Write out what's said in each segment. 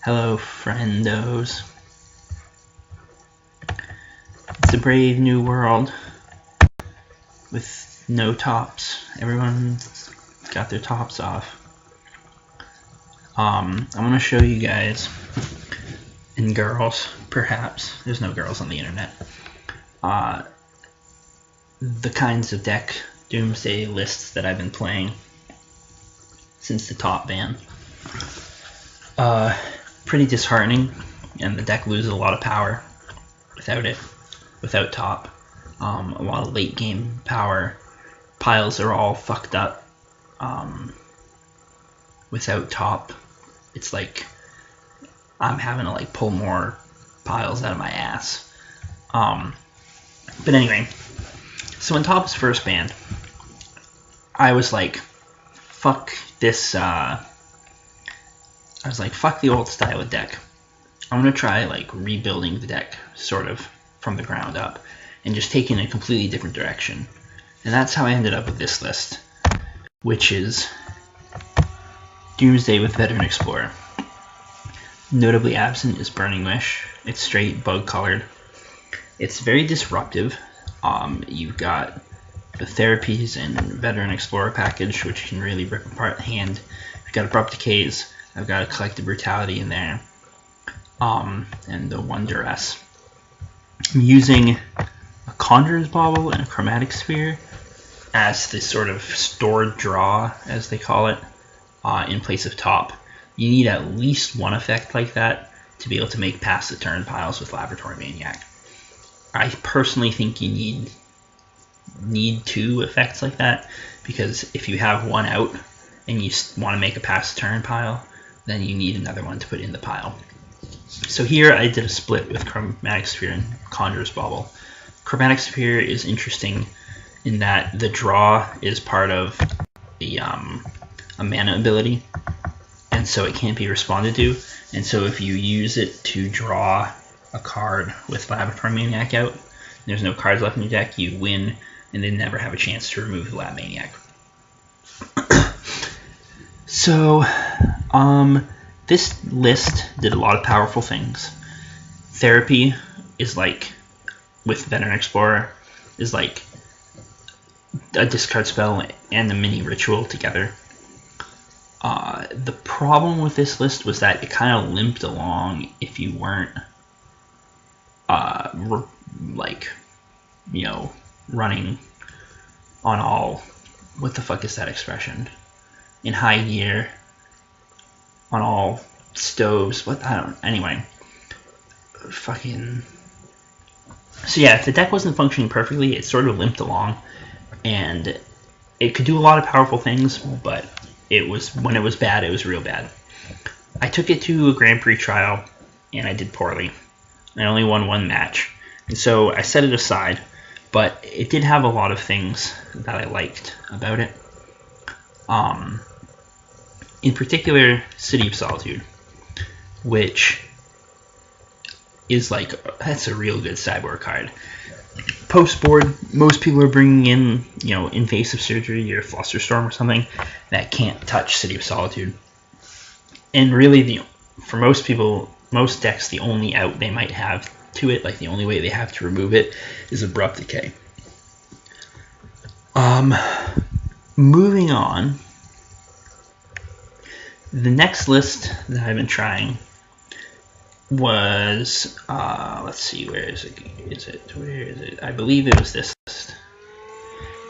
Hello, friendos. It's a brave new world with no tops. Everyone's got their tops off. I'm gonna show you guys, and girls, perhaps. There's no girls on the internet. The kinds of deck Doomsday lists that I've been playing since the top ban. Pretty disheartening, and the deck loses a lot of power without top. A lot of late game power. Piles are all fucked up. Without top, it's like I'm having to like pull more piles out of my ass. But anyway, so when top was first banned, I was like, fuck this. I was like, fuck the old style of deck. I'm gonna try like rebuilding the deck sort of from the ground up and just taking a completely different direction. And that's how I ended up with this list, which is Doomsday with Veteran Explorer. Notably absent is Burning Wish. It's straight bug colored. It's very disruptive. You've got the Therapies and Veteran Explorer package, which can really rip apart the hand. You've got Abrupt Decays. I've got a Collective Brutality in there. And the one Duress. I'm using a Conjurer's Bauble and a Chromatic Sphere as the sort of stored draw, as they call it, in place of top. You need at least one effect like that to be able to make pass the turn piles with Laboratory Maniac. I personally think you need two effects like that, because if you have one out and you want to make a pass the turn pile, then you need another one to put in the pile. So here I did a split with Chromatic Sphere and Conjurer's Bauble. Chromatic Sphere is interesting in that the draw is part of the a mana ability, and so it can't be responded to. And so if you use it to draw a card with Laboratory Maniac out, there's no cards left in your deck, you win, and then never have a chance to remove the Lab Maniac. So, this list did a lot of powerful things. Therapy is like, with Veteran Explorer, is like a discard spell and a mini ritual together. The problem with this list was that it kind of limped along if you weren't, running on all, what the fuck is that expression? In high gear, on all stoves, anyway. So yeah, if the deck wasn't functioning perfectly, it sort of limped along, and it could do a lot of powerful things, but when it was bad, it was real bad. I took it to a Grand Prix trial, and I did poorly. I only won one match, and so I set it aside, but it did have a lot of things that I liked about it. In particular, City of Solitude, which is that's a real good sideboard card. Post-board, most people are bringing in, Invasive Surgery or Flusterstorm or something that can't touch City of Solitude. And really, for most people, most decks, the only out they might have to it, the only way they have to remove it, is Abrupt Decay. Moving on, the next list that I've been trying was, let's see, where is it? I believe it was this list.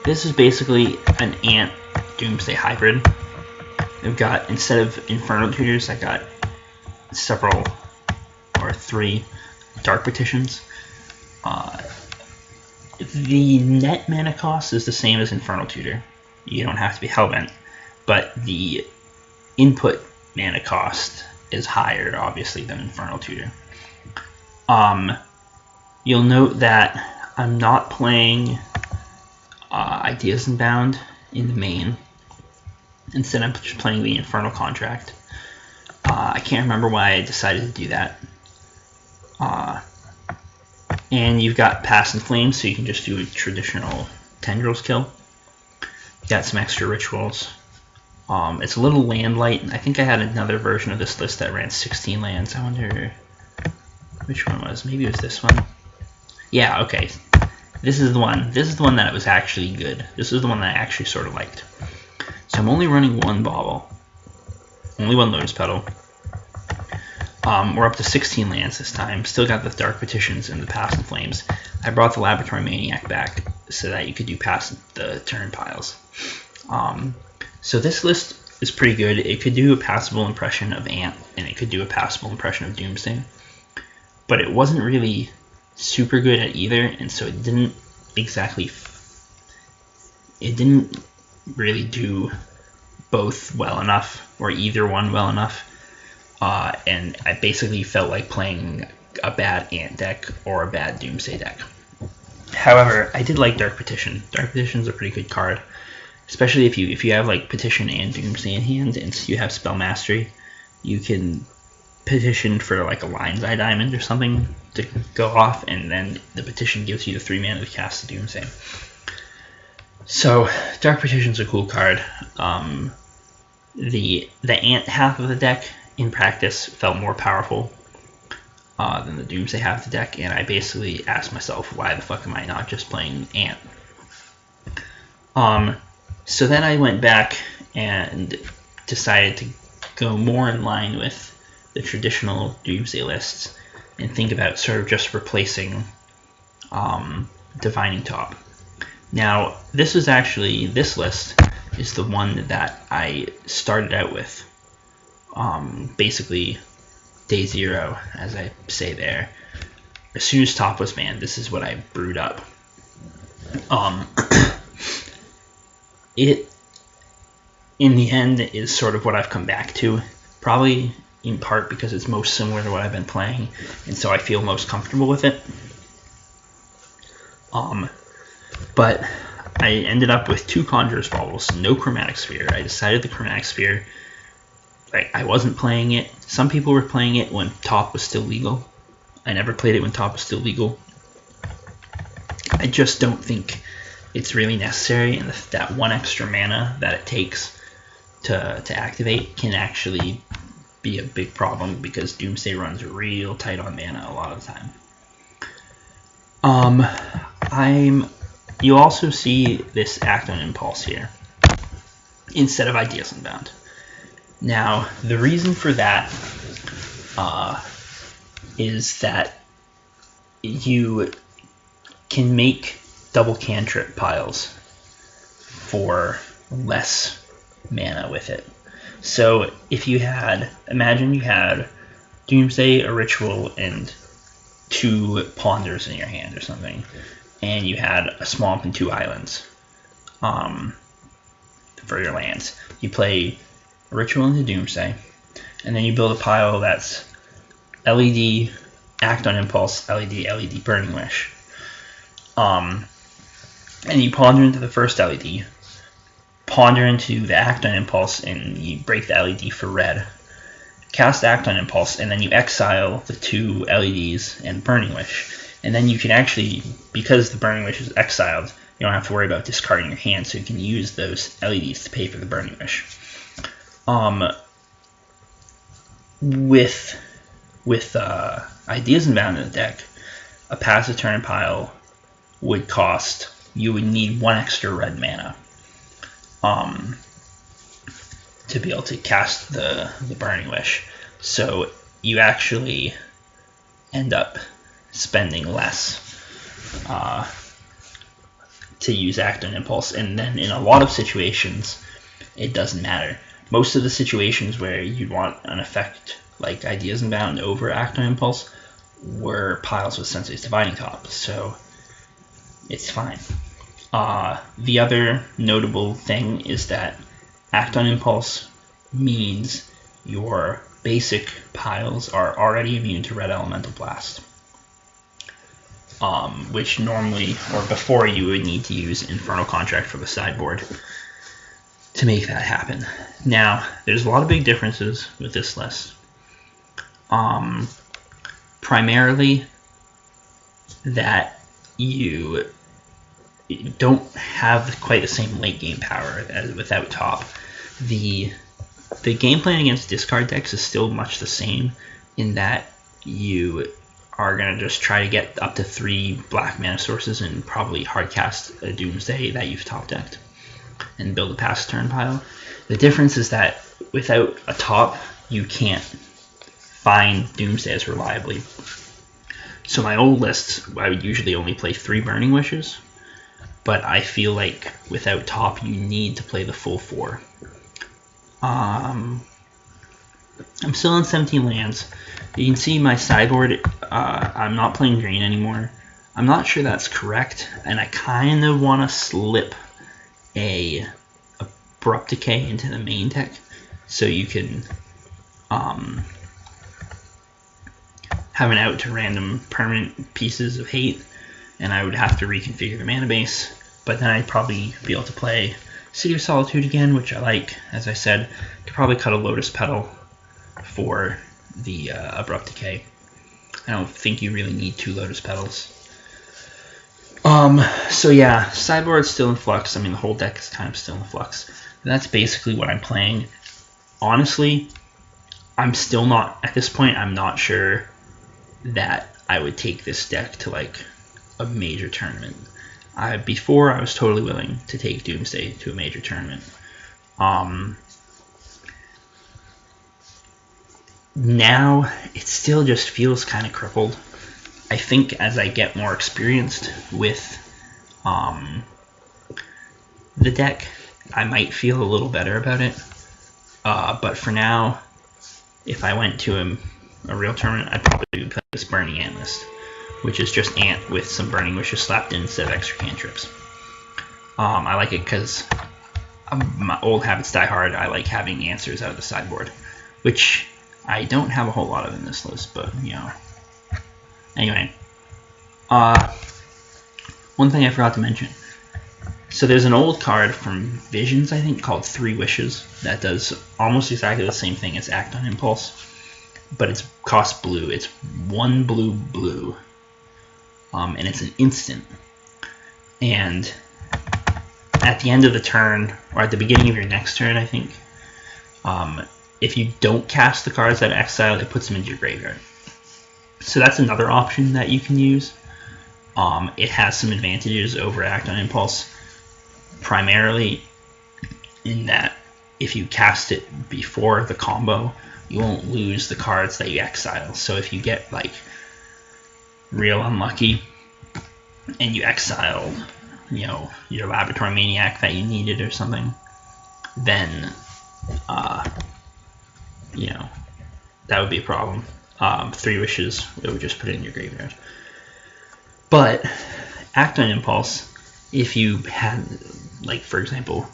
This is basically an Ant Doomsday hybrid. I've got, instead of Infernal Tutors, I got three Dark Petitions. The net mana cost is the same as Infernal Tutor. You don't have to be Hellbent, but the input mana cost is higher, obviously, than Infernal Tutor. You'll note that I'm not playing Ideas Unbound in the main. Instead, I'm just playing the Infernal Contract. I can't remember why I decided to do that. And you've got Pass and Flame, so you can just do a traditional Tendrils kill. You got some extra rituals. It's a little land light. I think I had another version of this list that ran 16 lands. I wonder which one was. Maybe it was this one. Yeah, okay. This is the one. This is the one that was actually good. This is the one that I actually sort of liked. So I'm only running one bauble. Only one Lotus Petal. We're up to 16 lands this time. Still got the Dark Petitions and the Past in Flames. I brought the Laboratory Maniac back so that you could do past the turn piles. So this list is pretty good. It could do a passable impression of Ant, and it could do a passable impression of Doomsday. But it wasn't really super good at either, and so it didn't really do both well enough, or either one well enough. And I basically felt like playing a bad Ant deck or a bad Doomsday deck. However, I did like Dark Petition. Dark Petition is a pretty good card, especially if you have like Petition and Doomsday in hand, and so you have Spell Mastery. You can petition for like a Lion's Eye Diamond or something to go off, and then the Petition gives you the 3 mana to cast the Doomsday. So Dark Petition's a cool card. The Ant half of the deck in practice felt more powerful than the Doomsday half of the deck, and I basically asked myself, why the fuck am I not just playing Ant? So then I went back and decided to go more in line with the traditional Doomsday lists and think about sort of just replacing Divining Top. Now, this list is the one that I started out with. Basically, day 0, as I say there. As soon as Top was banned, this is what I brewed up. It, in the end, is sort of what I've come back to. Probably in part because it's most similar to what I've been playing, and so I feel most comfortable with it. But I ended up with 2 Conjurer's Baubles, no Chromatic Sphere. I decided the Chromatic Sphere, I wasn't playing it. Some people were playing it when Top was still legal. I never played it when Top was still legal. I just don't think it's really necessary, and that 1 extra mana that it takes to activate can actually be a big problem, because Doomsday runs real tight on mana a lot of the time. You also see this Act on Impulse here instead of Ideas Unbound. Now, the reason for that is that you can make double cantrip piles for less mana with it. So if you had, imagine you had Doomsday, a Ritual, and 2 Ponders in your hand or something, and you had a Swamp and 2 Islands for your lands. You play a Ritual into Doomsday, and then you build a pile that's LED, Act on Impulse, LED, Burning Wish. And you ponder into the first LED, ponder into the Act on Impulse, and you break the LED for red. Cast Act on Impulse, and then you exile the 2 LEDs and Burning Wish. And then you can actually, because the Burning Wish is exiled, you don't have to worry about discarding your hand, so you can use those LEDs to pay for the Burning Wish. With Ideas Unbound in the deck, a passive turn pile would cost, you would need 1 extra red mana to be able to cast the Burning Wish. So you actually end up spending less to use Act on Impulse, and then in a lot of situations it doesn't matter. Most of the situations where you'd want an effect like Ideas Unbound over Act on Impulse were piles with Sensei's Divining Top, so it's fine. The other notable thing is that Act on Impulse means your basic piles are already immune to Red Elemental Blast, which normally, or before, you would need to use Infernal Contract for the sideboard to make that happen. Now, there's a lot of big differences with this list. Primarily that you don't have quite the same late game power as without Top. The game plan against discard decks is still much the same in that you are going to just try to get up to 3 black mana sources and probably hardcast a Doomsday that you've top decked and build a pass turn pile. The difference is that without a top, you can't find Doomsdays reliably. So my old lists, I would usually only play 3 Burning Wishes, but I feel like without top, you need to play the full 4. I'm still on 17 lands. You can see my sideboard, I'm not playing green anymore. I'm not sure that's correct, and I kind of want to slip a Abrupt Decay into the main deck so you can have an out to random permanent pieces of hate, and I would have to reconfigure the mana base, but then I'd probably be able to play City of Solitude again, which I like. As I said, could probably cut a Lotus Petal for the Abrupt Decay. I don't think you really need 2 Lotus Petals. So yeah, sideboard's still in flux. I mean, the whole deck is kind of still in flux. And that's basically what I'm playing. Honestly, I'm still not, at this point, I'm not sure that I would take this deck to like a major tournament. Before, I was totally willing to take Doomsday to a major tournament. Now, it still just feels kind of crippled. I think as I get more experienced with the deck, I might feel a little better about it. But for now, if I went to a real tournament, I'd probably play this Burning Ant list, which is just Ant with some Burning Wishes slapped in instead of extra cantrips. I like it because my old habits die hard. I like having answers out of the sideboard, which I don't have a whole lot of in this list, but you know. Anyway, one thing I forgot to mention. So there's an old card from Visions, I think, called 3 Wishes that does almost exactly the same thing as Act on Impulse, but it's costs blue. It's 1 blue, and it's an instant. And at the end of the turn, or at the beginning of your next turn, I think, if you don't cast the cards that are exiled, it puts them into your graveyard. So that's another option that you can use. It has some advantages over Act on Impulse, primarily in that if you cast it before the combo, you won't lose the cards that you exile. So if you get like real unlucky and you exiled, you know, your Laboratory Maniac that you needed or something, then you know, that would be a problem. 3 Wishes, it would just put it in your graveyard. But Act on Impulse, if you had, like, for example,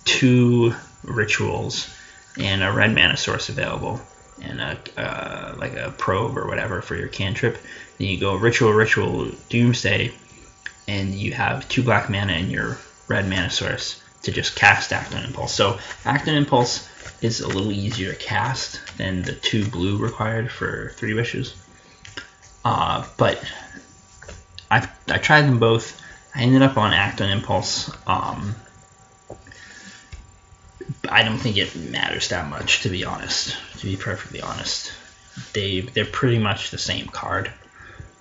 2 Rituals and a red mana source available, and like a probe or whatever for your cantrip, then you go Ritual, Doomsday, and you have 2 black mana and your red mana source to just cast Act on Impulse. So Act on Impulse is a little easier to cast than the 2 blue required for 3 Wishes. But I tried them both. I ended up on Act on Impulse. I don't think it matters that much, to be honest. To be perfectly honest, they're pretty much the same card.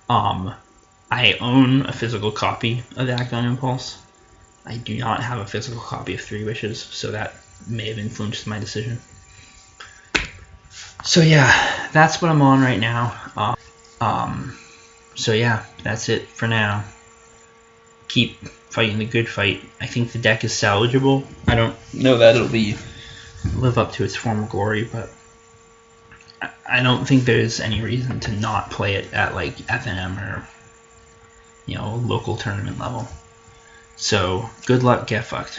I own a physical copy of Act on Impulse. I do not have a physical copy of 3 Wishes, so that may have influenced my decision. So yeah, that's what I'm on right now. So yeah, that's it for now. Keep fighting the good fight. I think the deck is salvageable. I don't know that it'll live up to its former glory, but I don't think there's any reason to not play it at like FNM or, you know, local tournament level. So good luck, get fucked.